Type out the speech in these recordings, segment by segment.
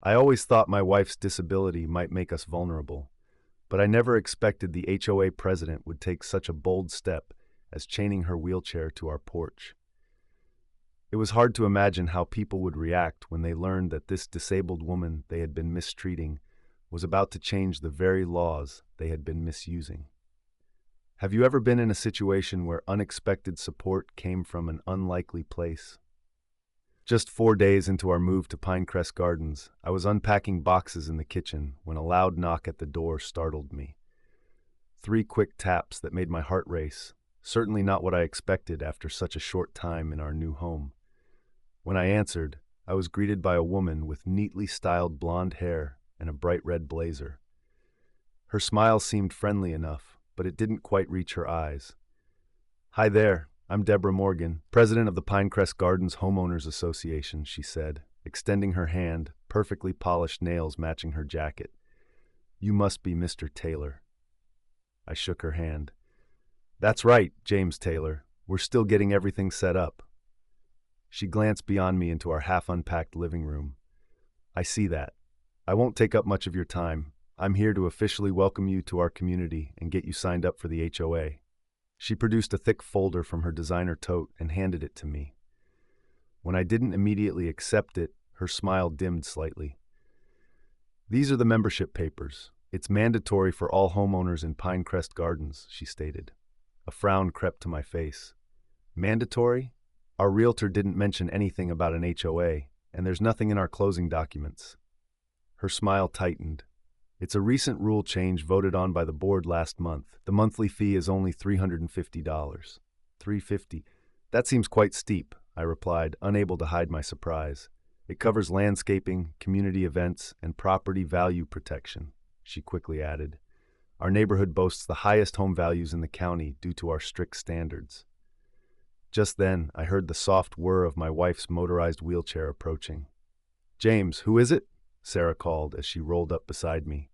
I always thought my wife's disability might make us vulnerable, but I never expected the HOA president would take such a bold step as chaining her wheelchair to our porch. It was hard to imagine how people would react when they learned that this disabled woman they had been mistreating was about to change the very laws they had been misusing. Have you ever been in a situation where unexpected support came from an unlikely place? Just 4 days into our move to Pinecrest Gardens, I was unpacking boxes in the kitchen when a loud knock at the door startled me. 3 quick taps that made my heart race, certainly not what I expected after such a short time in our new home. When I answered, I was greeted by a woman with neatly styled blonde hair and a bright red blazer. Her smile seemed friendly enough, but it didn't quite reach her eyes. "Hi there, I'm Deborah Morgan, president of the Pinecrest Gardens Homeowners Association," she said, extending her hand, perfectly polished nails matching her jacket. "You must be Mr. Taylor." I shook her hand. "That's right, James Taylor. We're still getting everything set up." She glanced beyond me into our half-unpacked living room. "I see that. I won't take up much of your time. I'm here to officially welcome you to our community and get you signed up for the HOA. She produced a thick folder from her designer tote and handed it to me. When I didn't immediately accept it, her smile dimmed slightly. "These are the membership papers. It's mandatory for all homeowners in Pinecrest Gardens," she stated. A frown crept to my face. "Mandatory? Our realtor didn't mention anything about an HOA, and there's nothing in our closing documents." Her smile tightened. "It's a recent rule change voted on by the board last month. The monthly fee is only $350. $350? That seems quite steep," I replied, unable to hide my surprise. "It covers landscaping, community events, and property value protection," she quickly added. "Our neighborhood boasts the highest home values in the county due to our strict standards." Just then, I heard the soft whir of my wife's motorized wheelchair approaching. "James, who is it?" Sarah called as she rolled up beside me.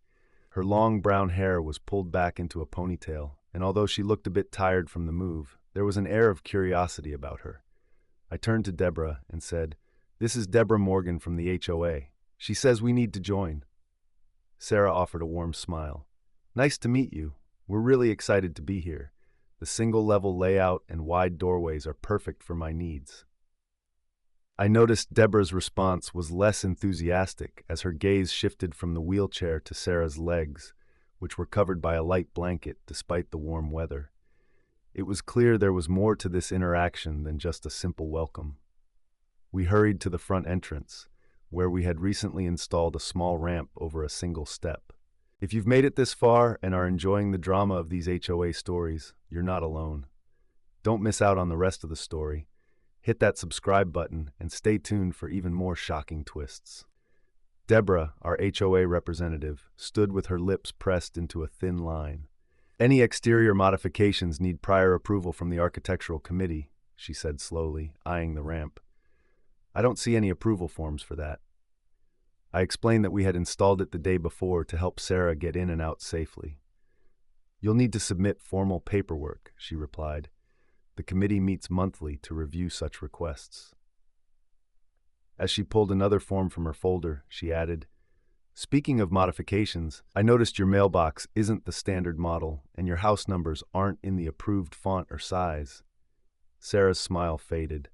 Her long brown hair was pulled back into a ponytail, and although she looked a bit tired from the move, there was an air of curiosity about her. I turned to Deborah and said, "This is Deborah Morgan from the HOA. She says we need to join." Sarah offered a warm smile. "Nice to meet you. We're really excited to be here. The single-level layout and wide doorways are perfect for my needs." I noticed Deborah's response was less enthusiastic as her gaze shifted from the wheelchair to Sarah's legs, which were covered by a light blanket despite the warm weather. It was clear there was more to this interaction than just a simple welcome. We hurried to the front entrance, where we had recently installed a small ramp over a single step. If you've made it this far and are enjoying the drama of these HOA stories, you're not alone. Don't miss out on the rest of the story. Hit that subscribe button and stay tuned for even more shocking twists. Deborah, our HOA representative, stood with her lips pressed into a thin line. "Any exterior modifications need prior approval from the architectural committee," she said slowly, eyeing the ramp. "I don't see any approval forms for that." I explained that we had installed it the day before to help Sarah get in and out safely. "You'll need to submit formal paperwork," she replied. "The committee meets monthly to review such requests." As she pulled another form from her folder, she added, "Speaking of modifications, I noticed your mailbox isn't the standard model and your house numbers aren't in the approved font or size." Sarah's smile faded.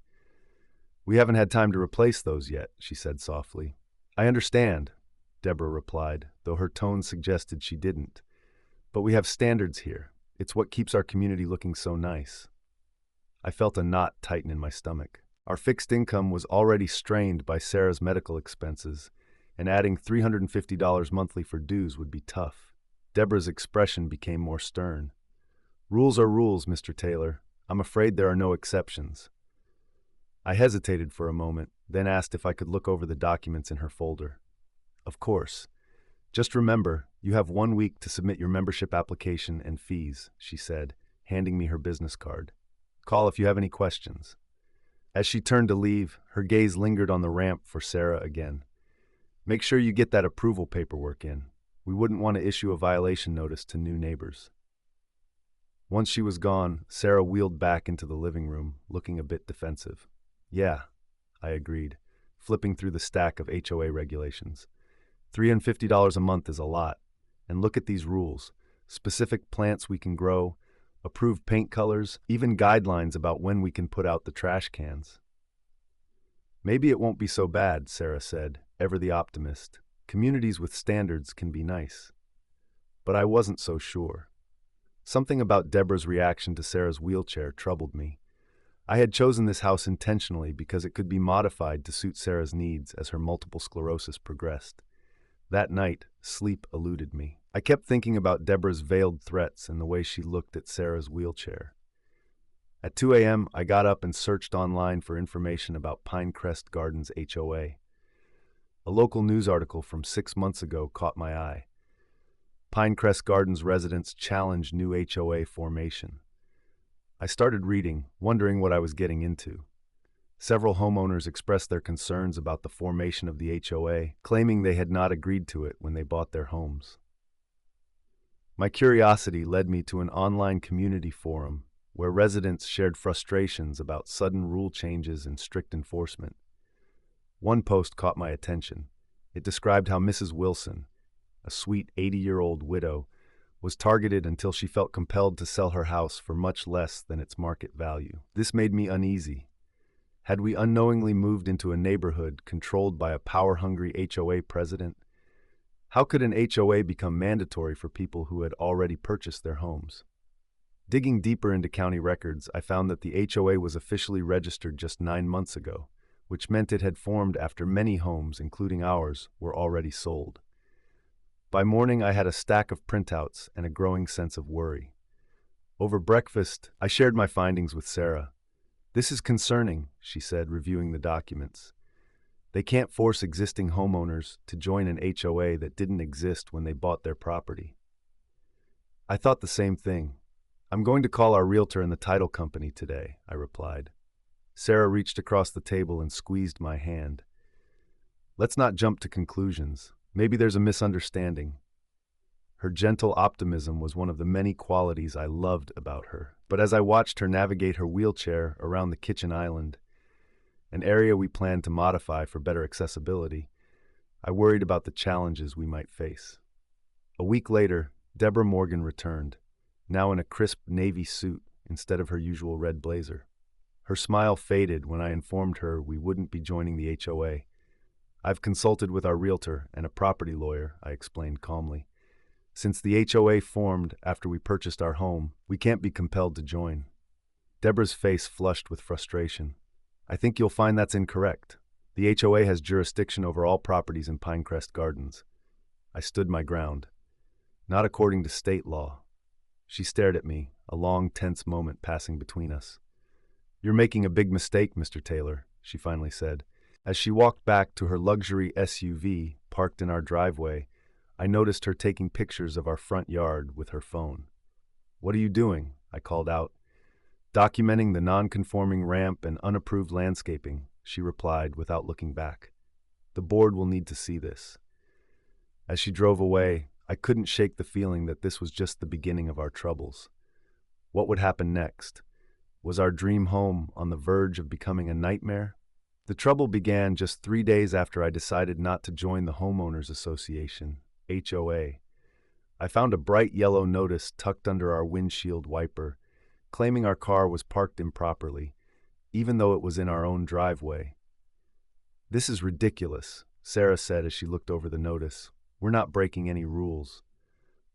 "We haven't had time to replace those yet," she said softly. "I understand," Deborah replied, though her tone suggested she didn't. "But we have standards here. It's what keeps our community looking so nice." I felt a knot tighten in my stomach. Our fixed income was already strained by Sarah's medical expenses, and adding $350 monthly for dues would be tough. Deborah's expression became more stern. "Rules are rules, Mr. Taylor. I'm afraid there are no exceptions." I hesitated for a moment, then asked if I could look over the documents in her folder. "Of course. Just remember, you have 1 week to submit your membership application and fees," she said, handing me her business card. "Call if you have any questions." As she turned to leave, her gaze lingered on the ramp for Sarah again. "Make sure you get that approval paperwork in. We wouldn't want to issue a violation notice to new neighbors." Once she was gone, Sarah wheeled back into the living room, looking a bit defensive. "Yeah," I agreed, flipping through the stack of HOA regulations. $350 a month is a lot. And look at these rules. Specific plants we can grow, approved paint colors, even guidelines about when we can put out the trash cans. Maybe it won't be so bad, Sarah said, ever the optimist. Communities with standards can be nice. But I wasn't so sure. Something about Deborah's reaction to Sarah's wheelchair troubled me. I had chosen this house intentionally because it could be modified to suit Sarah's needs as her multiple sclerosis progressed. That night, sleep eluded me. I kept thinking about Deborah's veiled threats and the way she looked at Sarah's wheelchair. At 2 a.m., I got up and searched online for information about Pinecrest Gardens HOA. A local news article from 6 months ago caught my eye. Pinecrest Gardens residents challenge new HOA formation. I started reading, wondering what I was getting into. Several homeowners expressed their concerns about the formation of the HOA, claiming they had not agreed to it when they bought their homes. My curiosity led me to an online community forum where residents shared frustrations about sudden rule changes and strict enforcement. One post caught my attention. It described how Mrs. Wilson, a sweet 80-year-old widow, was targeted until she felt compelled to sell her house for much less than its market value. This made me uneasy. Had we unknowingly moved into a neighborhood controlled by a power-hungry HOA president? How could an HOA become mandatory for people who had already purchased their homes? Digging deeper into county records, I found that the HOA was officially registered just 9 months ago, which meant it had formed after many homes, including ours, were already sold. By morning, I had a stack of printouts and a growing sense of worry. Over breakfast, I shared my findings with Sarah. "This is concerning," she said, reviewing the documents. "They can't force existing homeowners to join an HOA that didn't exist when they bought their property." I thought the same thing. "I'm going to call our realtor and the title company today," I replied. Sarah reached across the table and squeezed my hand. "Let's not jump to conclusions. Maybe there's a misunderstanding." Her gentle optimism was one of the many qualities I loved about her. But as I watched her navigate her wheelchair around the kitchen island, an area we planned to modify for better accessibility, I worried about the challenges we might face. A week later, Deborah Morgan returned, now in a crisp navy suit instead of her usual red blazer. Her smile faded when I informed her we wouldn't be joining the HOA. "I've consulted with our realtor and a property lawyer," I explained calmly. "Since the HOA formed after we purchased our home, we can't be compelled to join." Deborah's face flushed with frustration. "I think you'll find that's incorrect. The HOA has jurisdiction over all properties in Pinecrest Gardens." I stood my ground. "Not according to state law." She stared at me, a long, tense moment passing between us. "You're making a big mistake, Mr. Taylor," she finally said. As she walked back to her luxury SUV parked in our driveway, I noticed her taking pictures of our front yard with her phone. "What are you doing?" I called out. "Documenting the non-conforming ramp and unapproved landscaping," she replied without looking back. "The board will need to see this." As she drove away, I couldn't shake the feeling that this was just the beginning of our troubles. What would happen next? Was our dream home on the verge of becoming a nightmare? The trouble began just 3 days after I decided not to join the Homeowners Association, HOA. I found a bright yellow notice tucked under our windshield wiper, claiming our car was parked improperly, even though it was in our own driveway. "This is ridiculous," Sarah said as she looked over the notice. "We're not breaking any rules."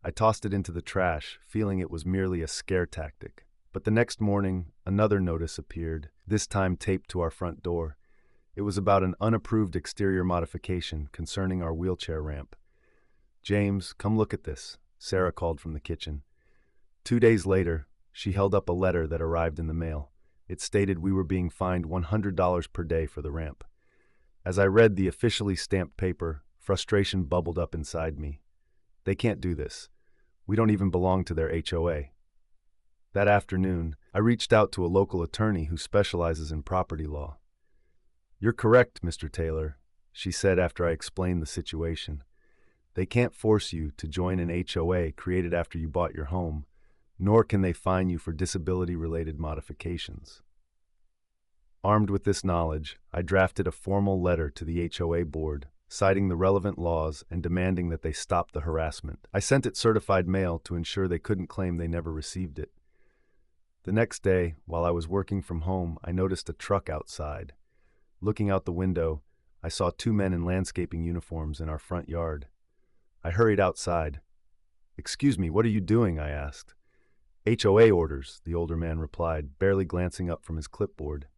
I tossed it into the trash, feeling it was merely a scare tactic. But the next morning, another notice appeared, this time taped to our front door. It was about an unapproved exterior modification concerning our wheelchair ramp. "James, come look at this," Sarah called from the kitchen. 2 days later, she held up a letter that arrived in the mail. It stated we were being fined $100 per day for the ramp. As I read the officially stamped paper, frustration bubbled up inside me. They can't do this. We don't even belong to their HOA. That afternoon, I reached out to a local attorney who specializes in property law. "You're correct, Mr. Taylor," she said after I explained the situation. "They can't force you to join an HOA created after you bought your home, nor can they fine you for disability-related modifications." Armed with this knowledge, I drafted a formal letter to the HOA board, citing the relevant laws and demanding that they stop the harassment. I sent it certified mail to ensure they couldn't claim they never received it. The next day, while I was working from home, I noticed a truck outside. Looking out the window, I saw two men in landscaping uniforms in our front yard. I hurried outside. "Excuse me, what are you doing?" I asked. "HOA orders," the older man replied, barely glancing up from his clipboard.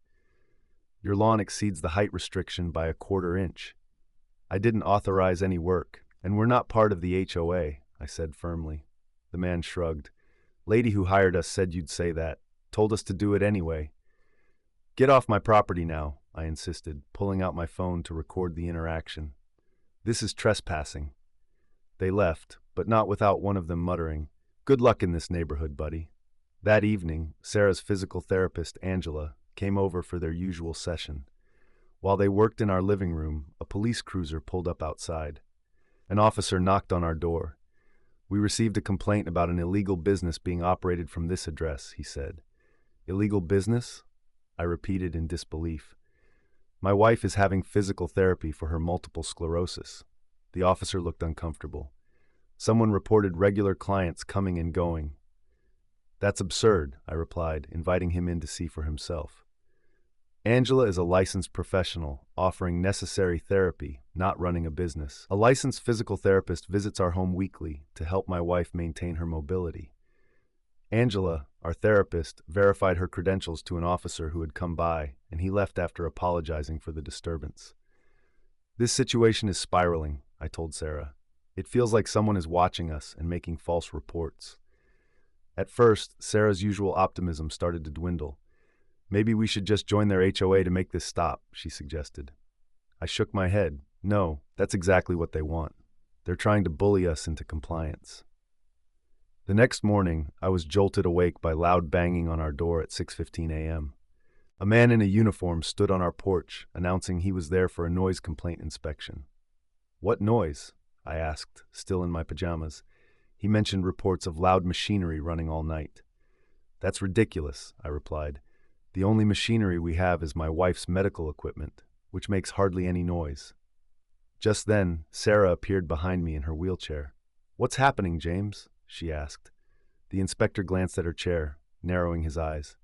"Your lawn exceeds the height restriction by a quarter-inch. I didn't authorize any work, and we're not part of the HOA," I said firmly. The man shrugged. "Lady who hired us said you'd say that. Told us to do it anyway." "Get off my property now," I insisted, pulling out my phone to record the interaction. "This is trespassing." They left, but not without one of them muttering, "Good luck in this neighborhood, buddy." That evening, Sarah's physical therapist, Angela, came over for their usual session. While they worked in our living room, a police cruiser pulled up outside. An officer knocked on our door. "We received a complaint about an illegal business being operated from this address," he said. "Illegal business?" I repeated in disbelief. "My wife is having physical therapy for her multiple sclerosis." The officer looked uncomfortable. "Someone reported regular clients coming and going." "That's absurd," I replied, inviting him in to see for himself. "Angela is a licensed professional, offering necessary therapy, not running a business. A licensed physical therapist visits our home weekly to help my wife maintain her mobility." Angela, our therapist, verified her credentials to an officer who had come by, and he left after apologizing for the disturbance. "This situation is spiraling," I told Sarah. "It feels like someone is watching us and making false reports." At first, Sarah's usual optimism started to dwindle. "Maybe we should just join their HOA to make this stop," she suggested. I shook my head. "No, that's exactly what they want. They're trying to bully us into compliance." The next morning, I was jolted awake by loud banging on our door at 6:15 a.m. A man in a uniform stood on our porch, announcing he was there for a noise complaint inspection. "What noise?" I asked, still in my pajamas. He mentioned reports of loud machinery running all night. "That's ridiculous," I replied. "The only machinery we have is my wife's medical equipment, which makes hardly any noise." Just then, Sarah appeared behind me in her wheelchair. "What's happening, James?" she asked. The inspector glanced at her chair, narrowing his eyes.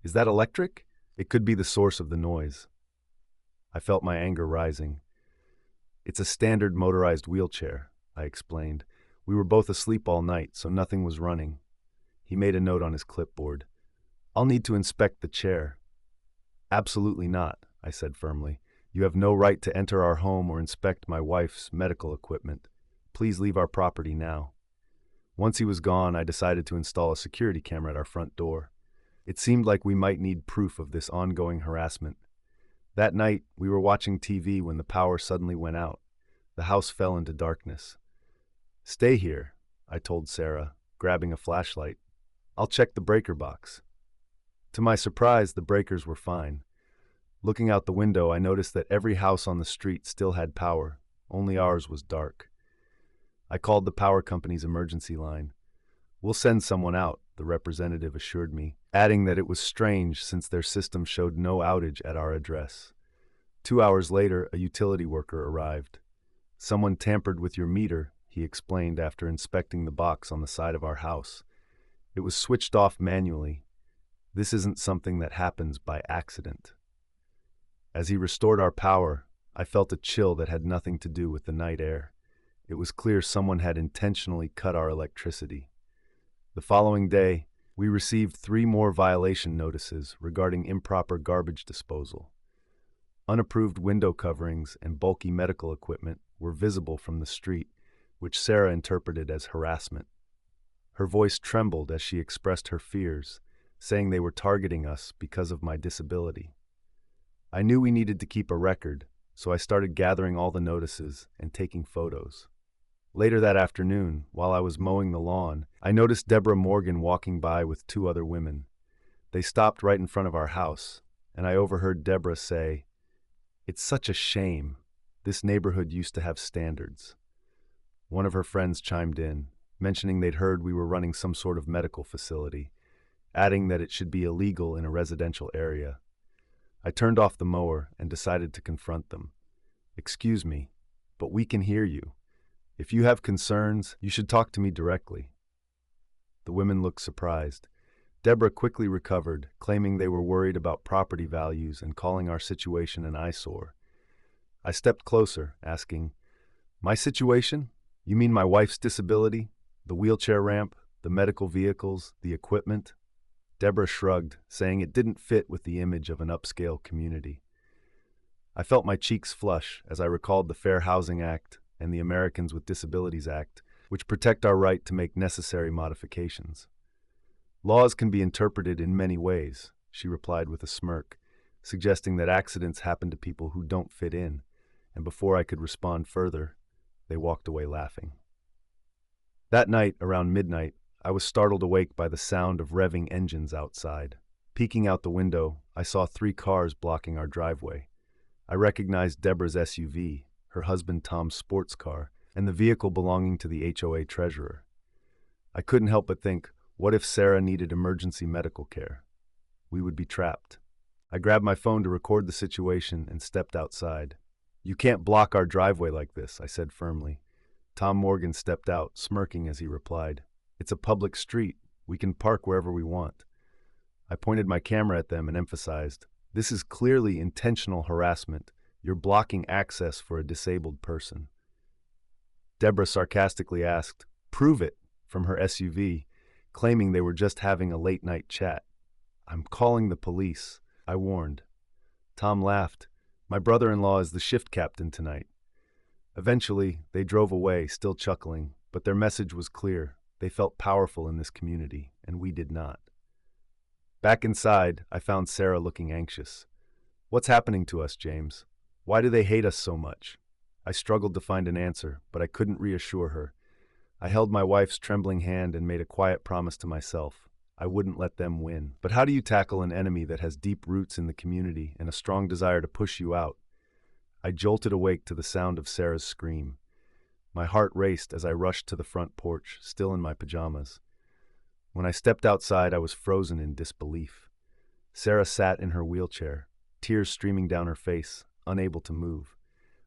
"Is that electric? It could be the source of the noise." I felt my anger rising. "It's a standard motorized wheelchair," I explained. "We were both asleep all night, so nothing was running." He made a note on his clipboard. "I'll need to inspect the chair." "Absolutely not," I said firmly. "You have no right to enter our home or inspect my wife's medical equipment. Please leave our property now." Once he was gone, I decided to install a security camera at our front door. It seemed like we might need proof of this ongoing harassment. That night, we were watching TV when the power suddenly went out. The house fell into darkness. "Stay here," I told Sarah, grabbing a flashlight. "I'll check the breaker box." To my surprise, the breakers were fine. Looking out the window, I noticed that every house on the street still had power. Only ours was dark. I called the power company's emergency line. "We'll send someone out," the representative assured me, adding that it was strange since their system showed no outage at our address. 2 hours later, a utility worker arrived. "Someone tampered with your meter," he explained after inspecting the box on the side of our house. "It was switched off manually. This isn't something that happens by accident." As he restored our power, I felt a chill that had nothing to do with the night air. It was clear someone had intentionally cut our electricity. The following day, we received 3 more violation notices regarding improper garbage disposal. Unapproved window coverings and bulky medical equipment were visible from the street, which Sarah interpreted as harassment. Her voice trembled as she expressed her fears, saying they were targeting us because of my disability. I knew we needed to keep a record, so I started gathering all the notices and taking photos. Later that afternoon, while I was mowing the lawn, I noticed Deborah Morgan walking by with 2 other women. They stopped right in front of our house, and I overheard Deborah say, "It's such a shame. This neighborhood used to have standards." One of her friends chimed in, mentioning they'd heard we were running some sort of medical facility, adding that it should be illegal in a residential area. I turned off the mower and decided to confront them. "Excuse me, but but we can hear you. If you have concerns, you should talk to me directly." The women looked surprised. Deborah quickly recovered, claiming they were worried about property values and calling our situation an eyesore. I stepped closer, asking, "My situation? You mean my wife's disability? The wheelchair ramp, the medical vehicles, the equipment?" Deborah shrugged, saying it didn't fit with the image of an upscale community. I felt my cheeks flush as I recalled the Fair Housing Act and the Americans with Disabilities Act, which protect our right to make necessary modifications. "Laws can be interpreted in many ways," she replied with a smirk, suggesting that accidents happen to people who don't fit in, and before I could respond further, they walked away laughing. That night, around midnight, I was startled awake by the sound of revving engines outside. Peeking out the window, I saw 3 cars blocking our driveway. I recognized Deborah's SUV, her husband Tom's sports car, and the vehicle belonging to the HOA treasurer. I couldn't help but think, what if Sarah needed emergency medical care? We would be trapped. I grabbed my phone to record the situation and stepped outside. "You can't block our driveway like this," I said firmly. Tom Morgan stepped out, smirking as he replied, "It's a public street. We can park wherever we want." I pointed my camera at them and emphasized, "This is clearly intentional harassment. You're blocking access for a disabled person." Deborah sarcastically asked, "Prove it," from her SUV, claiming they were just having a late-night chat. "I'm calling the police," I warned. Tom laughed. "My brother-in-law is the shift captain tonight." Eventually, they drove away, still chuckling, but their message was clear. They felt powerful in this community, and we did not. Back inside, I found Sarah looking anxious. "What's happening to us, James? Why do they hate us so much?" I struggled to find an answer, but I couldn't reassure her. I held my wife's trembling hand and made a quiet promise to myself. I wouldn't let them win. But how do you tackle an enemy that has deep roots in the community and a strong desire to push you out? I jolted awake to the sound of Sarah's scream. My heart raced as I rushed to the front porch, still in my pajamas. When I stepped outside, I was frozen in disbelief. Sarah sat in her wheelchair, tears streaming down her face, unable to move.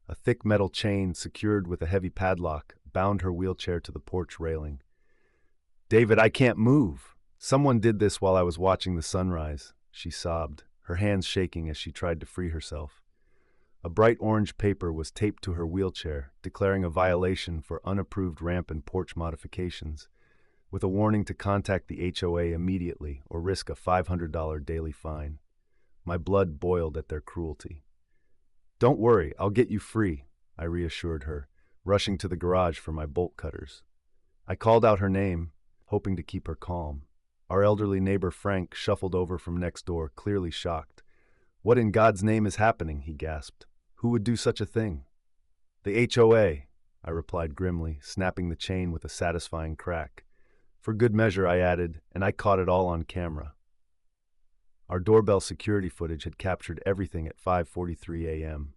A thick metal chain, secured with a heavy padlock, bound her wheelchair to the porch railing. "David, I can't move. Someone did this while I was watching the sunrise," she sobbed, her hands shaking as she tried to free herself. A bright orange paper was taped to her wheelchair, declaring a violation for unapproved ramp and porch modifications, with a warning to contact the HOA immediately or risk a $500 daily fine. My blood boiled at their cruelty. "Don't worry, I'll get you free," I reassured her, rushing to the garage for my bolt cutters. I called out her name, hoping to keep her calm. Our elderly neighbor Frank shuffled over from next door, clearly shocked. "What in God's name is happening?" he gasped. "Who would do such a thing?" "The HOA," I replied grimly, snapping the chain with a satisfying crack. For good measure, I added, and I caught it all on camera. Our doorbell security footage had captured everything at 5:43 a.m.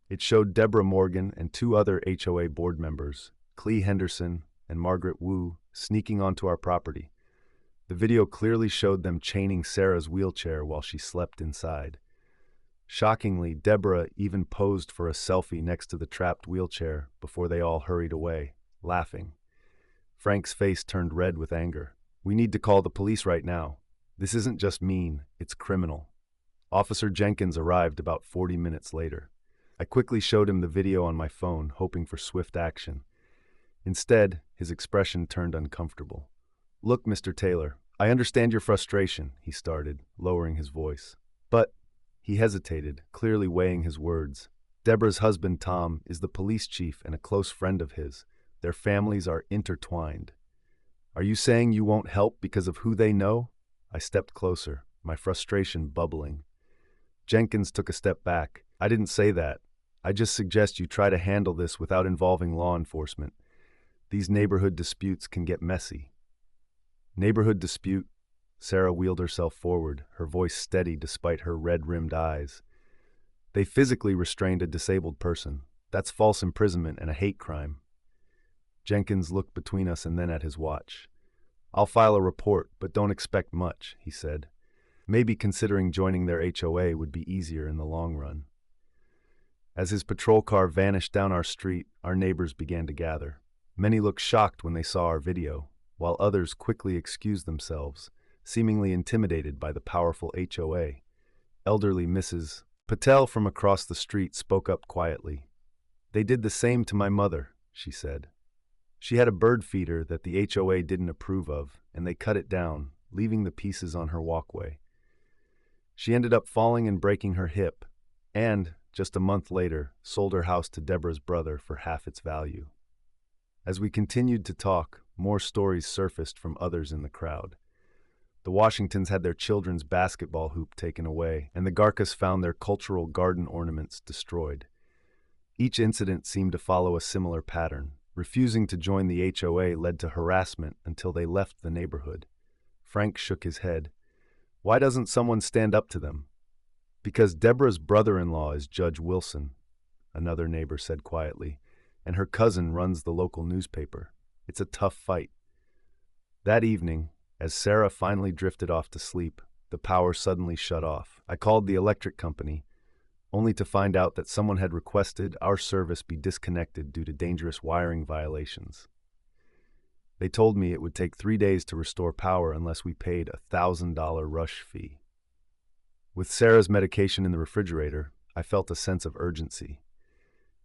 It showed Deborah Morgan and 2 other HOA board members, Clee Henderson and Margaret Wu, sneaking onto our property. The video clearly showed them chaining Sarah's wheelchair while she slept inside. Shockingly, Deborah even posed for a selfie next to the trapped wheelchair before they all hurried away, laughing. Frank's face turned red with anger. "We need to call the police right now. This isn't just mean, it's criminal." Officer Jenkins arrived about 40 minutes later. I quickly showed him the video on my phone, hoping for swift action. Instead, his expression turned uncomfortable. "Look, Mr. Taylor, I understand your frustration," he started, lowering his voice. "But," he hesitated, clearly weighing his words, "Deborah's husband, Tom, is the police chief and a close friend of his. Their families are intertwined. Are you saying you won't help because of who they know?" I stepped closer, my frustration bubbling. Jenkins took a step back. "I didn't say that. I just suggest you try to handle this without involving law enforcement. These neighborhood disputes can get messy." "Neighborhood dispute?" Sarah wheeled herself forward, her voice steady despite her red-rimmed eyes. "They physically restrained a disabled person. That's false imprisonment and a hate crime." Jenkins looked between us and then at his watch. "I'll file a report, but don't expect much," he said. Maybe considering joining their HOA would be easier in the long run. As his patrol car vanished down our street, our neighbors began to gather. Many looked shocked when they saw our video, while others quickly excused themselves, seemingly intimidated by the powerful HOA. Elderly Mrs. Patel from across the street spoke up quietly. "They did the same to my mother," she said. "She had a bird feeder that the HOA didn't approve of, and they cut it down, leaving the pieces on her walkway. She ended up falling and breaking her hip, and, just a month later, sold her house to Deborah's brother for half its value." As we continued to talk, more stories surfaced from others in the crowd. The Washingtons had their children's basketball hoop taken away, and the Garkas found their cultural garden ornaments destroyed. Each incident seemed to follow a similar pattern. Refusing to join the HOA led to harassment until they left the neighborhood. Frank shook his head. "Why doesn't someone stand up to them?" "Because Deborah's brother-in-law is Judge Wilson," another neighbor said quietly, "and her cousin runs the local newspaper. It's a tough fight." That evening, as Sarah finally drifted off to sleep, the power suddenly shut off. I called the electric company, only to find out that someone had requested our service be disconnected due to dangerous wiring violations. They told me it would take 3 days to restore power unless we paid a $1,000 rush fee. With Sarah's medication in the refrigerator, I felt a sense of urgency.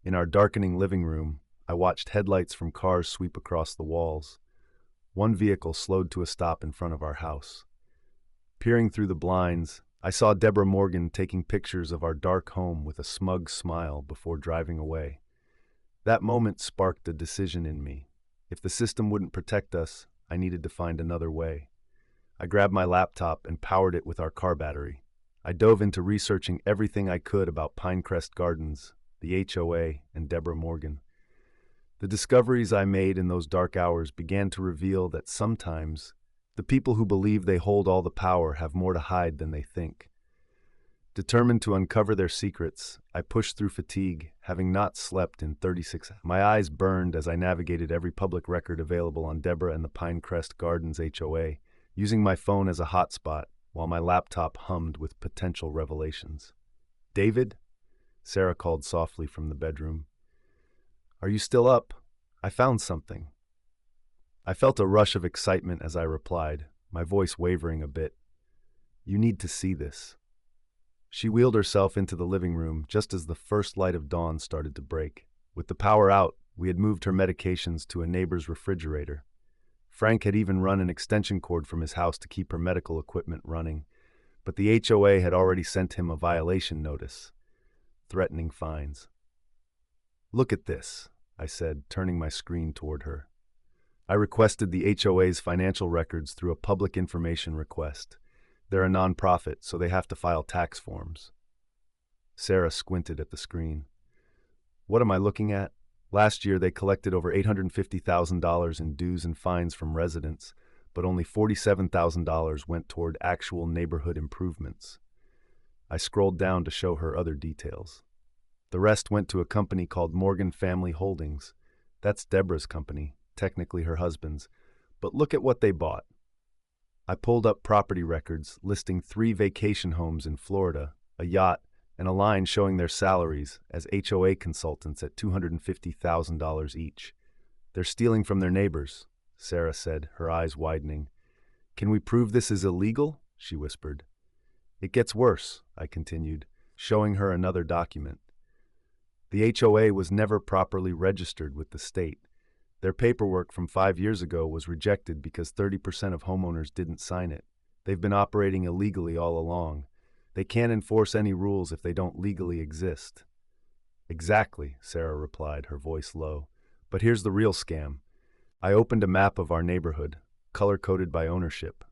In our darkening living room, I watched headlights from cars sweep across the walls. One vehicle slowed to a stop in front of our house. Peering through the blinds, I saw Deborah Morgan taking pictures of our dark home with a smug smile before driving away. That moment sparked a decision in me. If the system wouldn't protect us, I needed to find another way. I grabbed my laptop and powered it with our car battery. I dove into researching everything I could about Pinecrest Gardens, the HOA, and Deborah Morgan. The discoveries I made in those dark hours began to reveal that sometimes the people who believe they hold all the power have more to hide than they think. Determined to uncover their secrets, I pushed through fatigue, having not slept in 36 hours. My eyes burned as I navigated every public record available on Deborah and the Pinecrest Gardens HOA, using my phone as a hotspot while my laptop hummed with potential revelations. "David?" Sarah called softly from the bedroom. "Are you still up? I found something." I felt a rush of excitement as I replied, my voice wavering a bit. "You need to see this." She wheeled herself into the living room just as the first light of dawn started to break. With the power out, we had moved her medications to a neighbor's refrigerator. Frank had even run an extension cord from his house to keep her medical equipment running, but the HOA had already sent him a violation notice, threatening fines. "Look at this," I said, turning my screen toward her. I requested the HOA's financial records through a public information request. They're a nonprofit, so they have to file tax forms. Sarah squinted at the screen. "What am I looking at? Last year they collected over $850,000 in dues and fines from residents, but only $47,000 went toward actual neighborhood improvements." I scrolled down to show her other details. The rest went to a company called Morgan Family Holdings. That's Deborah's company, technically her husband's, but look at what they bought. I pulled up property records listing 3 vacation homes in Florida, a yacht, and a line showing their salaries as HOA consultants at $250,000 each. "They're stealing from their neighbors," Sarah said, her eyes widening. "Can we prove this is illegal?" she whispered. "It gets worse," I continued, showing her another document. The HOA was never properly registered with the state. Their paperwork from 5 years ago was rejected because 30% of homeowners didn't sign it. They've been operating illegally all along. They can't enforce any rules if they don't legally exist. "Exactly," Sarah replied, her voice low. "But here's the real scam." I opened a map of our neighborhood, color-coded by ownership.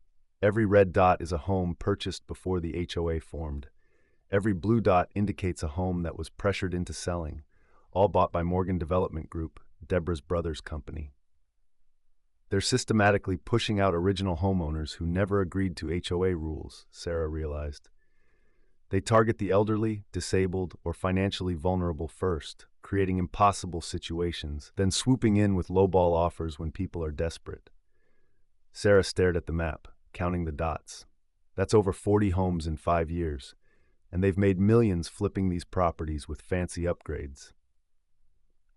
Every red dot is a home purchased before the HOA formed. Every blue dot indicates a home that was pressured into selling, all bought by Morgan Development Group, Deborah's brother's company. They're systematically pushing out original homeowners who never agreed to HOA rules, Sarah realized. They target the elderly, disabled, or financially vulnerable first, creating impossible situations, then swooping in with lowball offers when people are desperate. Sarah stared at the map, counting the dots. That's over 40 homes in 5 years. and they've made millions flipping these properties with fancy upgrades.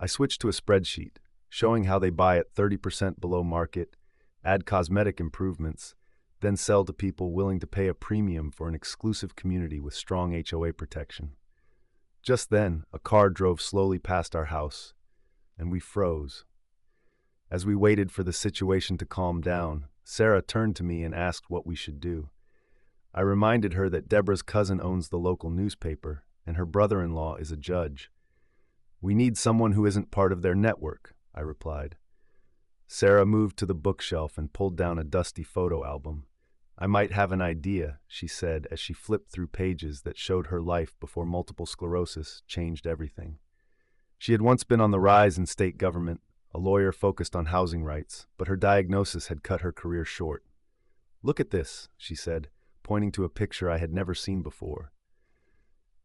I switched to a spreadsheet, showing how they buy at 30% below market, add cosmetic improvements, then sell to people willing to pay a premium for an exclusive community with strong HOA protection. Just then, a car drove slowly past our house, and we froze. As we waited for the situation to calm down, Sarah turned to me and asked what we should do. I reminded her that Deborah's cousin owns the local newspaper, and her brother-in-law is a judge. "We need someone who isn't part of their network," I replied. Sarah moved to the bookshelf and pulled down a dusty photo album. "I might have an idea," she said as she flipped through pages that showed her life before multiple sclerosis changed everything. She had once been on the rise in state government, a lawyer focused on housing rights, but her diagnosis had cut her career short. "Look at this," she said, pointing to a picture I had never seen before.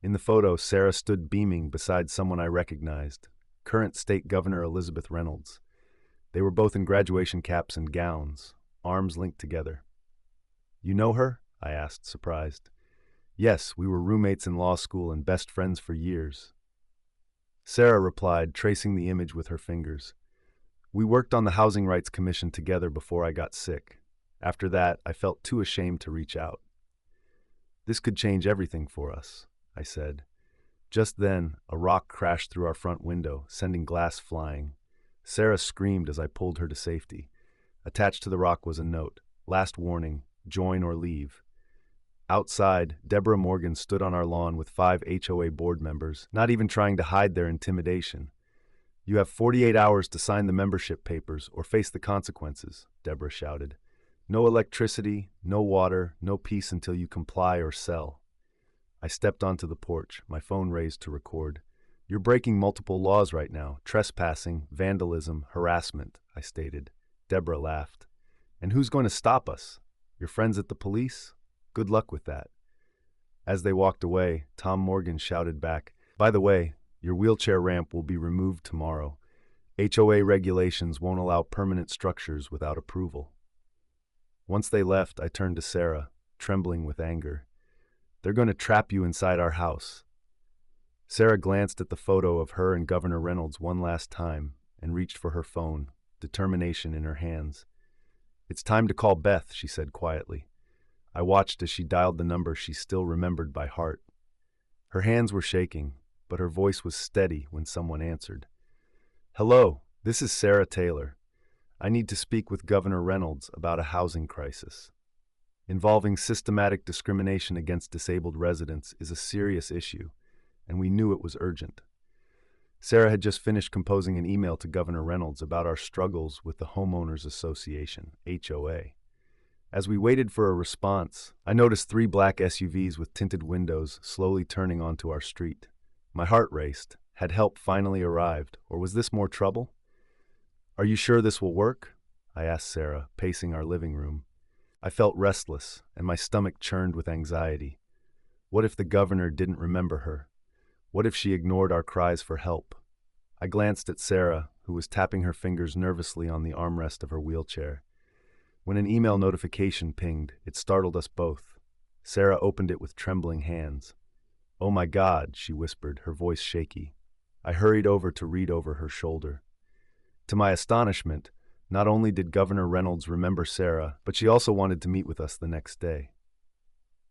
In the photo, Sarah stood beaming beside someone I recognized, current State Governor Elizabeth Reynolds. They were both in graduation caps and gowns, arms linked together. "You know her?" I asked, surprised. "Yes, we were roommates in law school and best friends for years," Sarah replied, tracing the image with her fingers. "We worked on the Housing Rights Commission together before I got sick. After that, I felt too ashamed to reach out." "This could change everything for us," I said. Just then, a rock crashed through our front window, sending glass flying. Sarah screamed as I pulled her to safety. Attached to the rock was a note: "Last warning, join or leave." Outside, Deborah Morgan stood on our lawn with 5 HOA board members, not even trying to hide their intimidation. "You have 48 hours to sign the membership papers or face the consequences," Deborah shouted. "No electricity, no water, no peace until you comply or sell." I stepped onto the porch, my phone raised to record. "You're breaking multiple laws right now: trespassing, vandalism, harassment," I stated. Deborah laughed. "And who's going to stop us? Your friends at the police? Good luck with that." As they walked away, Tom Morgan shouted back, "By the way, your wheelchair ramp will be removed tomorrow. HOA regulations won't allow permanent structures without approval." Once they left, I turned to Sarah, trembling with anger. "They're going to trap you inside our house." Sarah glanced at the photo of her and Governor Reynolds one last time and reached for her phone, determination in her hands. "It's time to call Beth," she said quietly. I watched as she dialed the number she still remembered by heart. Her hands were shaking, but her voice was steady when someone answered. "Hello, this is Sarah Taylor. I need to speak with Governor Reynolds about a housing crisis. Involving systematic discrimination against disabled residents is a serious issue, and we knew it was urgent." Sarah had just finished composing an email to Governor Reynolds about our struggles with the Homeowners Association, HOA. As we waited for a response, I noticed 3 black SUVs with tinted windows slowly turning onto our street. My heart raced. Had help finally arrived, or was this more trouble? "Are you sure this will work?" I asked Sarah, pacing our living room. I felt restless, and my stomach churned with anxiety. What if the governor didn't remember her? What if she ignored our cries for help? I glanced at Sarah, who was tapping her fingers nervously on the armrest of her wheelchair. When an email notification pinged, it startled us both. Sarah opened it with trembling hands. "Oh my God," she whispered, her voice shaky. I hurried over to read over her shoulder. To my astonishment, not only did Governor Reynolds remember Sarah, but she also wanted to meet with us the next day.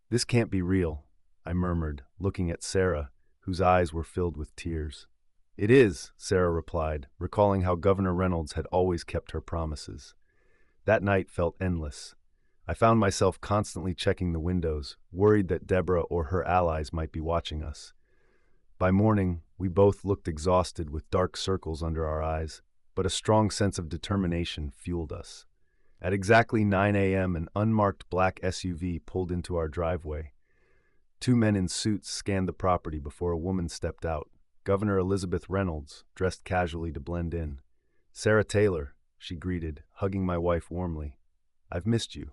"This can't be real," I murmured, looking at Sarah, whose eyes were filled with tears. "It is," Sarah replied, recalling how Governor Reynolds had always kept her promises. That night felt endless. I found myself constantly checking the windows, worried that Deborah or her allies might be watching us. By morning, we both looked exhausted with dark circles under our eyes, but a strong sense of determination fueled us. At exactly 9 a.m., an unmarked black SUV pulled into our driveway. 2 men in suits scanned the property before a woman stepped out. Governor Elizabeth Reynolds, dressed casually to blend in. "Sarah Taylor," she greeted, hugging my wife warmly. "I've missed you."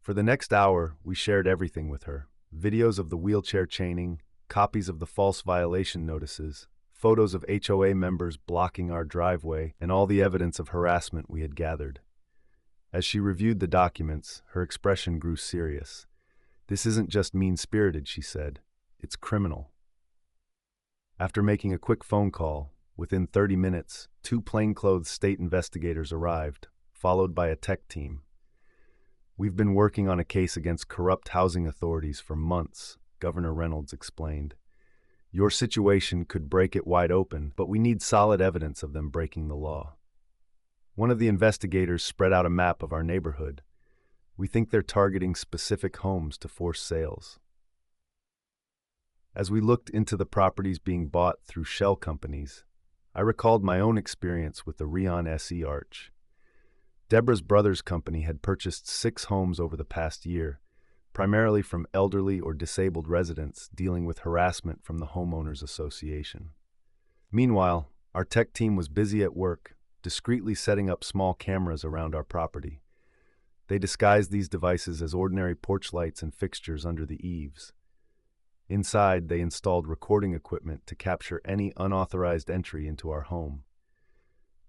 For the next hour, we shared everything with her. Videos of the wheelchair chaining, copies of the false violation notices, photos of HOA members blocking our driveway, and all the evidence of harassment we had gathered. As she reviewed the documents, her expression grew serious. This isn't just mean-spirited, she said. It's criminal. After making a quick phone call, within 30 minutes, 2 plainclothes state investigators arrived, followed by a tech team. We've been working on a case against corrupt housing authorities for months, Governor Reynolds explained. Your situation could break it wide open, but we need solid evidence of them breaking the law. One of the investigators spread out a map of our neighborhood. We think they're targeting specific homes to force sales. As we looked into the properties being bought through shell companies, I recalled my own experience with the Rion SE Arch. Deborah's brother's company had purchased 6 homes over the past year, primarily from elderly or disabled residents dealing with harassment from the Homeowners Association. Meanwhile, our tech team was busy at work, discreetly setting up small cameras around our property. They disguised these devices as ordinary porch lights and fixtures under the eaves. Inside, they installed recording equipment to capture any unauthorized entry into our home.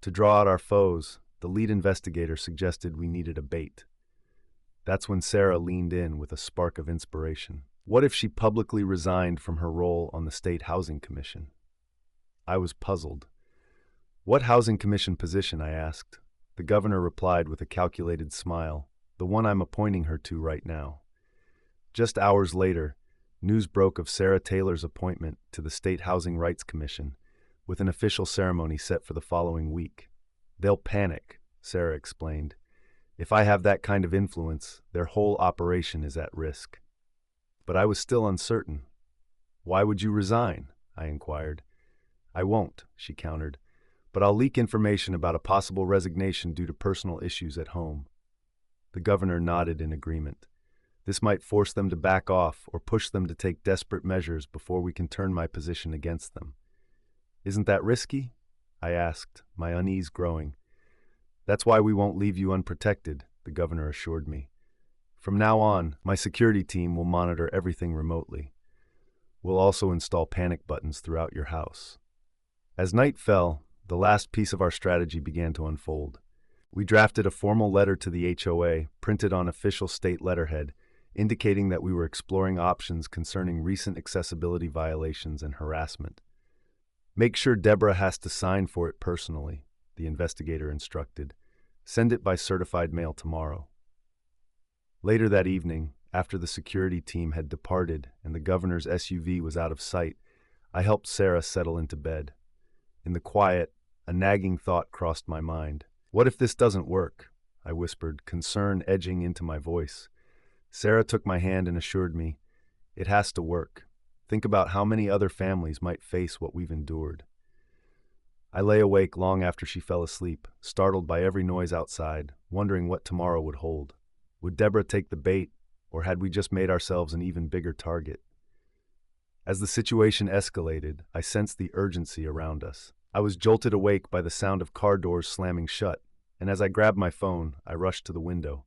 To draw out our foes, the lead investigator suggested we needed a bait. That's when Sarah leaned in with a spark of inspiration. What if she publicly resigned from her role on the State Housing Commission? I was puzzled. What Housing Commission position? I asked. The governor replied with a calculated smile, the one I'm appointing her to right now. Just hours later, news broke of Sarah Taylor's appointment to the State Housing Rights Commission, with an official ceremony set for the following week. They'll panic, Sarah explained. If I have that kind of influence, their whole operation is at risk. But I was still uncertain. Why would you resign? I inquired. I won't, she countered, but I'll leak information about a possible resignation due to personal issues at home. The governor nodded in agreement. This might force them to back off or push them to take desperate measures before we can turn my position against them. Isn't that risky? I asked, my unease growing. That's why we won't leave you unprotected, the governor assured me. From now on, my security team will monitor everything remotely. We'll also install panic buttons throughout your house. As night fell, the last piece of our strategy began to unfold. We drafted a formal letter to the HOA, printed on official state letterhead, indicating that we were exploring options concerning recent accessibility violations and harassment. Make sure Deborah has to sign for it personally, the investigator instructed. Send it by certified mail tomorrow. Later that evening, after the security team had departed and the governor's SUV was out of sight, I helped Sarah settle into bed. In the quiet, a nagging thought crossed my mind. What if this doesn't work? I whispered, concern edging into my voice. Sarah took my hand and assured me, it has to work. Think about how many other families might face what we've endured. I lay awake long after she fell asleep, startled by every noise outside, wondering what tomorrow would hold. Would Deborah take the bait, or had we just made ourselves an even bigger target? As the situation escalated, I sensed the urgency around us. I was jolted awake by the sound of car doors slamming shut, and as I grabbed my phone, I rushed to the window.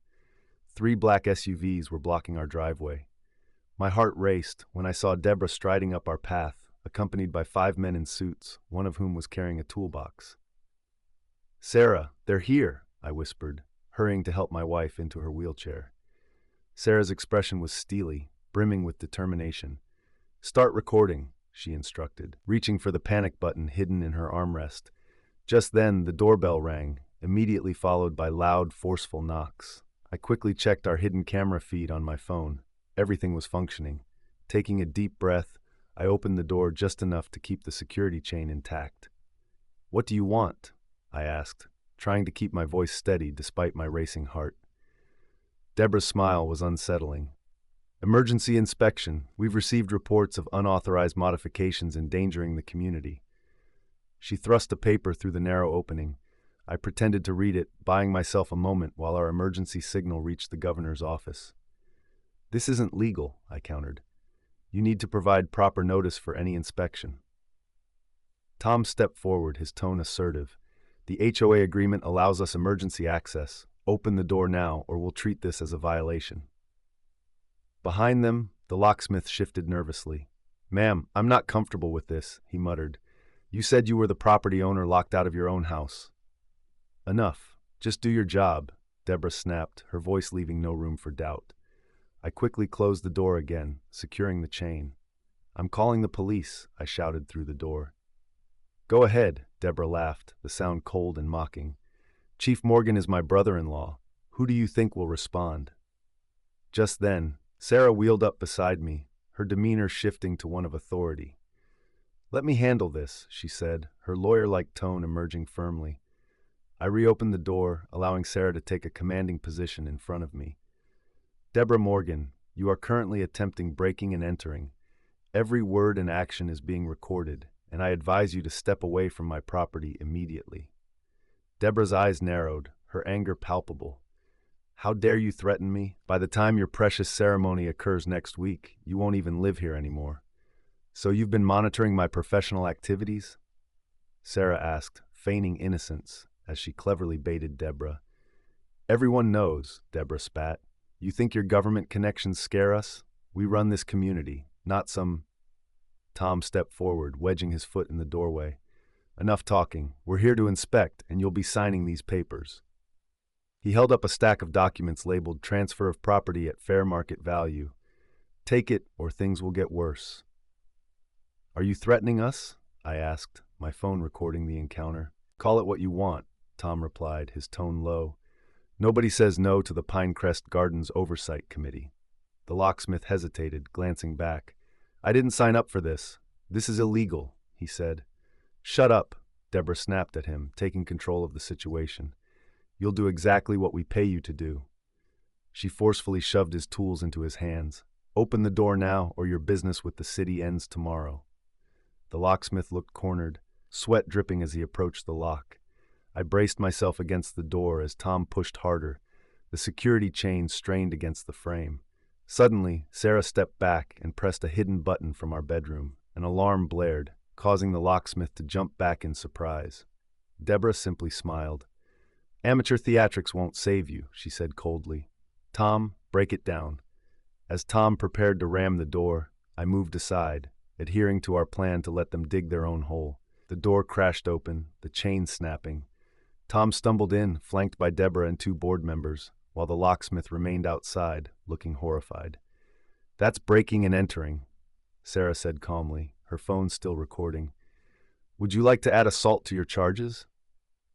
3 black SUVs were blocking our driveway. My heart raced when I saw Deborah striding up our path, accompanied by 5 men in suits, one of whom was carrying a toolbox. Sarah, they're here, I whispered, hurrying to help my wife into her wheelchair. Sarah's expression was steely, brimming with determination. Start recording, she instructed, reaching for the panic button hidden in her armrest. Just then, the doorbell rang, immediately followed by loud, forceful knocks. I quickly checked our hidden camera feed on my phone. Everything was functioning. Taking a deep breath, I opened the door just enough to keep the security chain intact. What do you want? I asked, trying to keep my voice steady despite my racing heart. Deborah's smile was unsettling. Emergency inspection. We've received reports of unauthorized modifications endangering the community. She thrust a paper through the narrow opening. I pretended to read it, buying myself a moment while our emergency signal reached the governor's office. This isn't legal, I countered. You need to provide proper notice for any inspection. Tom stepped forward, his tone assertive. The HOA agreement allows us emergency access. Open the door now, or we'll treat this as a violation. Behind them, the locksmith shifted nervously. Ma'am, I'm not comfortable with this, he muttered. You said you were the property owner locked out of your own house. Enough. Just do your job, Deborah snapped, her voice leaving no room for doubt. I quickly closed the door again, securing the chain. "I'm calling the police," I shouted through the door. "Go ahead," Deborah laughed, the sound cold and mocking. "Chief Morgan is my brother-in-law. Who do you think will respond?" Just then, Sarah wheeled up beside me, her demeanor shifting to one of authority. "Let me handle this," she said, her lawyer-like tone emerging firmly. I reopened the door, allowing Sarah to take a commanding position in front of me. "Deborah Morgan, you are currently attempting breaking and entering. Every word and action is being recorded, and I advise you to step away from my property immediately." Deborah's eyes narrowed, her anger palpable. "How dare you threaten me? By the time your precious ceremony occurs next week, you won't even live here anymore. So you've been monitoring my professional activities?" Sarah asked, feigning innocence, as she cleverly baited Deborah. "Everyone knows," Deborah spat. "You think your government connections scare us? We run this community, not some—" Tom stepped forward, wedging his foot in the doorway. "Enough talking. We're here to inspect, and you'll be signing these papers." He held up a stack of documents labeled Transfer of Property at Fair Market Value. "Take it, or things will get worse." "Are you threatening us?" I asked, my phone recording the encounter. "Call it what you want," Tom replied, his tone low. "Nobody says no to the Pinecrest Gardens Oversight Committee." The locksmith hesitated, glancing back. "I didn't sign up for this. This is illegal," he said. "Shut up," Deborah snapped at him, taking control of the situation. "You'll do exactly what we pay you to do." She forcefully shoved his tools into his hands. "Open the door now, or your business with the city ends tomorrow." The locksmith looked cornered, sweat dripping as he approached the lock. I braced myself against the door as Tom pushed harder. The security chain strained against the frame. Suddenly, Sarah stepped back and pressed a hidden button from our bedroom. An alarm blared, causing the locksmith to jump back in surprise. Deborah simply smiled. "Amateur theatrics won't save you," she said coldly. "Tom, break it down." As Tom prepared to ram the door, I moved aside, adhering to our plan to let them dig their own hole. The door crashed open, the chain snapping. Tom stumbled in, flanked by Deborah and two board members, while the locksmith remained outside, looking horrified. "That's breaking and entering," Sarah said calmly, her phone still recording. "Would you like to add assault to your charges?"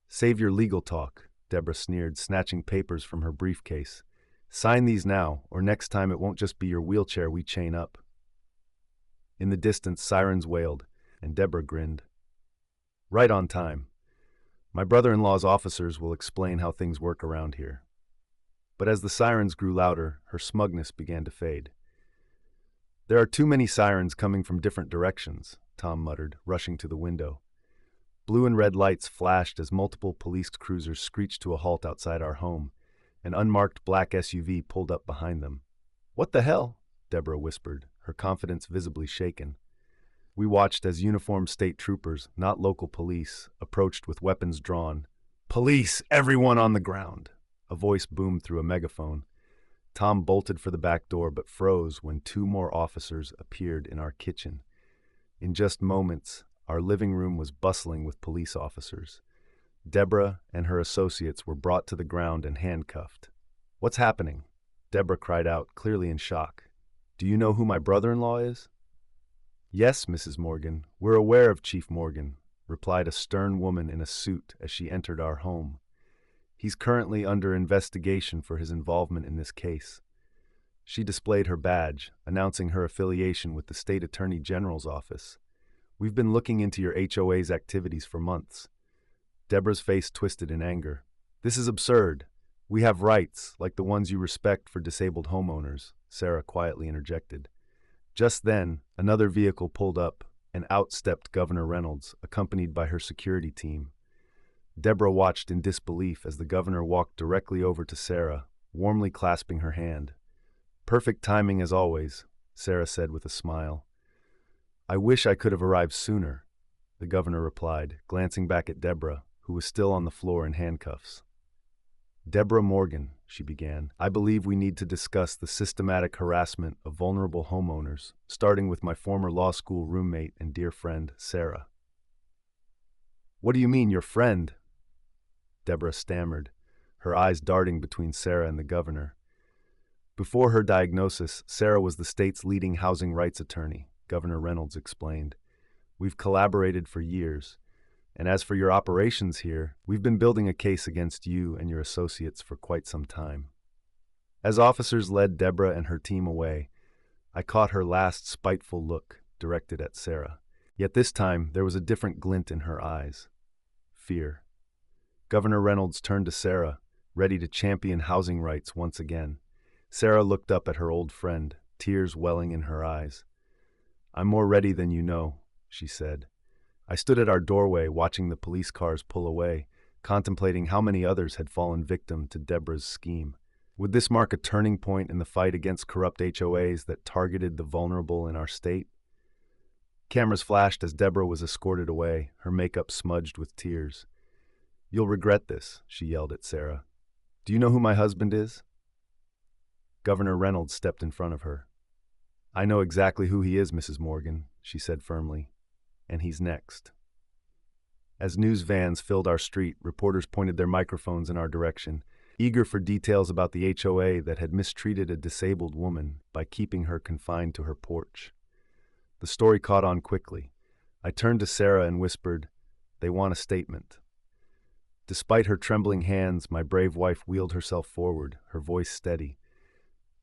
"Save your legal talk," Deborah sneered, snatching papers from her briefcase. "Sign these now, or next time it won't just be your wheelchair we chain up." In the distance, sirens wailed, and Deborah grinned. "Right on time. My brother-in-law's officers will explain how things work around here." But as the sirens grew louder, her smugness began to fade. "There are too many sirens coming from different directions," Tom muttered, rushing to the window. Blue and red lights flashed as multiple police cruisers screeched to a halt outside our home. An unmarked black SUV pulled up behind them. "What the hell?" Deborah whispered, her confidence visibly shaken. We watched as uniformed state troopers, not local police, approached with weapons drawn. "Police, everyone on the ground!" A voice boomed through a megaphone. Tom bolted for the back door but froze when two more officers appeared in our kitchen. In just moments, our living room was bustling with police officers. Deborah and her associates were brought to the ground and handcuffed. "What's happening?" Deborah cried out, clearly in shock. "Do you know who my brother-in-law is?" "Yes, Mrs. Morgan, we're aware of Chief Morgan," replied a stern woman in a suit as she entered our home. "He's currently under investigation for his involvement in this case." She displayed her badge, announcing her affiliation with the State Attorney General's office. "We've been looking into your HOA's activities for months." Deborah's face twisted in anger. "This is absurd. We have rights, like the ones you respect for disabled homeowners," Sarah quietly interjected. Just then, another vehicle pulled up, and out stepped Governor Reynolds, accompanied by her security team. Deborah watched in disbelief as the governor walked directly over to Sarah, warmly clasping her hand. "Perfect timing as always," Sarah said with a smile. "I wish I could have arrived sooner," the governor replied, glancing back at Deborah, who was still on the floor in handcuffs. "Deborah Morgan," she began, "I believe we need to discuss the systematic harassment of vulnerable homeowners, starting with my former law school roommate and dear friend, Sarah." "What do you mean, your friend?" Deborah stammered, her eyes darting between Sarah and the governor. Before her diagnosis, Sarah was the state's leading housing rights attorney, Governor Reynolds explained. We've collaborated for years. And as for your operations here, we've been building a case against you and your associates for quite some time. As officers led Deborah and her team away, I caught her last spiteful look directed at Sarah. Yet this time, there was a different glint in her eyes. Fear. Governor Reynolds turned to Sarah, ready to champion housing rights once again. Sarah looked up at her old friend, tears welling in her eyes. I'm more ready than you know, she said. I stood at our doorway watching the police cars pull away, contemplating how many others had fallen victim to Deborah's scheme. Would this mark a turning point in the fight against corrupt HOAs that targeted the vulnerable in our state? Cameras flashed as Deborah was escorted away, her makeup smudged with tears. You'll regret this, she yelled at Sarah. Do you know who my husband is? Governor Reynolds stepped in front of her. I know exactly who he is, Mrs. Morgan, she said firmly. And he's next. As news vans filled our street, reporters pointed their microphones in our direction, eager for details about the HOA that had mistreated a disabled woman by keeping her confined to her porch. The story caught on quickly. I turned to Sarah and whispered, "They want a statement." Despite her trembling hands, my brave wife wheeled herself forward, her voice steady.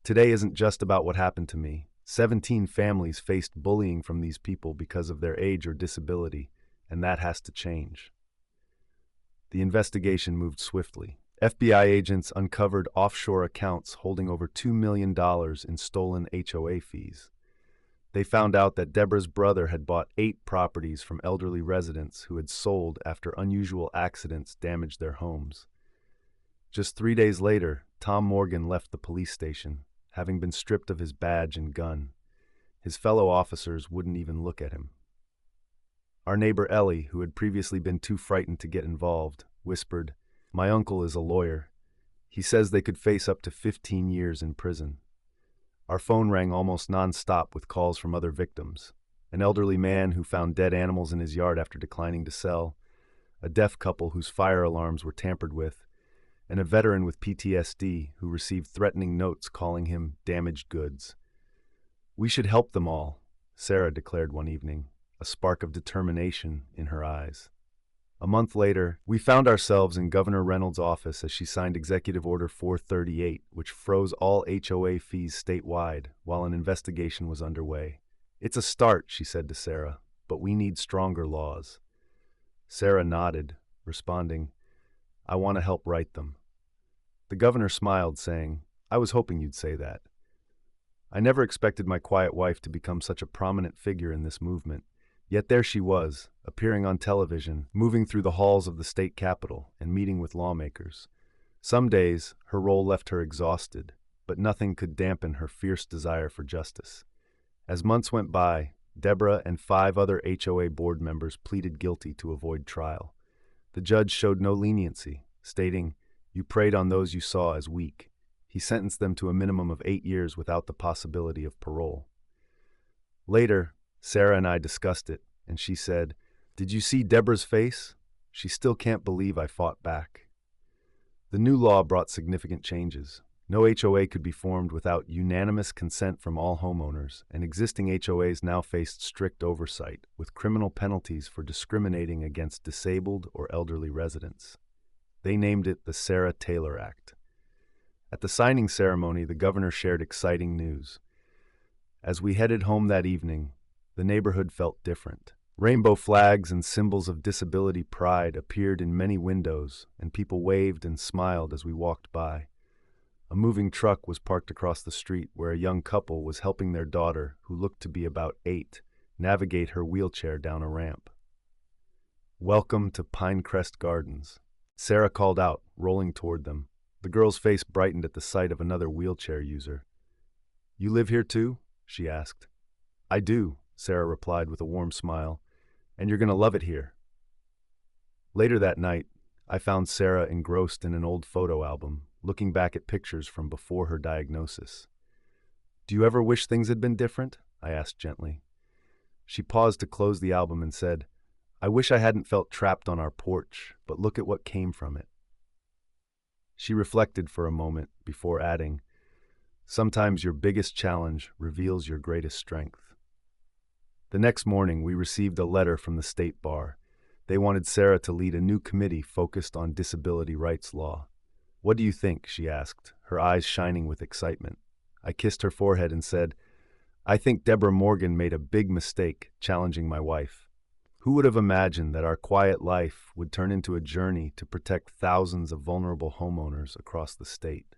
Today isn't just about what happened to me. 17 families faced bullying from these people because of their age or disability, and that has to change. The investigation moved swiftly. FBI agents uncovered offshore accounts holding over $2 million in stolen HOA fees. They found out that Deborah's brother had bought 8 properties from elderly residents who had sold after unusual accidents damaged their homes. Just 3 days later, Tom Morgan left the police station, having been stripped of his badge and gun. His fellow officers wouldn't even look at him. Our neighbor Ellie, who had previously been too frightened to get involved, whispered, "My uncle is a lawyer. He says they could face up to 15 years in prison." Our phone rang almost non-stop with calls from other victims. An elderly man who found dead animals in his yard after declining to sell, a deaf couple whose fire alarms were tampered with, and a veteran with PTSD who received threatening notes calling him damaged goods. We should help them all, Sarah declared one evening, a spark of determination in her eyes. A month later, we found ourselves in Governor Reynolds' office as she signed Executive Order 438, which froze all HOA fees statewide while an investigation was underway. It's a start, she said to Sarah, but we need stronger laws. Sarah nodded, responding, I want to help write them. The governor smiled, saying, I was hoping you'd say that. I never expected my quiet wife to become such a prominent figure in this movement. Yet there she was, appearing on television, moving through the halls of the state capitol and meeting with lawmakers. Some days, her role left her exhausted, but nothing could dampen her fierce desire for justice. As months went by, Deborah and 5 other HOA board members pleaded guilty to avoid trial. The judge showed no leniency, stating, You preyed on those you saw as weak. He sentenced them to a minimum of 8 years without the possibility of parole. Later, Sarah and I discussed it, and she said, Did you see Deborah's face? She still can't believe I fought back. The new law brought significant changes. No HOA could be formed without unanimous consent from all homeowners, and existing HOAs now faced strict oversight, with criminal penalties for discriminating against disabled or elderly residents. They named it the Sarah Taylor Act. At the signing ceremony, the governor shared exciting news. As we headed home that evening, the neighborhood felt different. Rainbow flags and symbols of disability pride appeared in many windows, and people waved and smiled as we walked by. A moving truck was parked across the street where a young couple was helping their daughter, who looked to be about 8, navigate her wheelchair down a ramp. Welcome to Pinecrest Gardens, Sarah called out, rolling toward them. The girl's face brightened at the sight of another wheelchair user. You live here too? She asked. I do, Sarah replied with a warm smile, and you're going to love it here. Later that night, I found Sarah engrossed in an old photo album, looking back at pictures from before her diagnosis. Do you ever wish things had been different? I asked gently. She paused to close the album and said, I wish I hadn't felt trapped on our porch, but look at what came from it. She reflected for a moment before adding, Sometimes your biggest challenge reveals your greatest strength. The next morning, we received a letter from the state bar. They wanted Sarah to lead a new committee focused on disability rights law. "What do you think?" she asked, her eyes shining with excitement. I kissed her forehead and said, "I think Deborah Morgan made a big mistake challenging my wife. Who would have imagined that our quiet life would turn into a journey to protect thousands of vulnerable homeowners across the state?"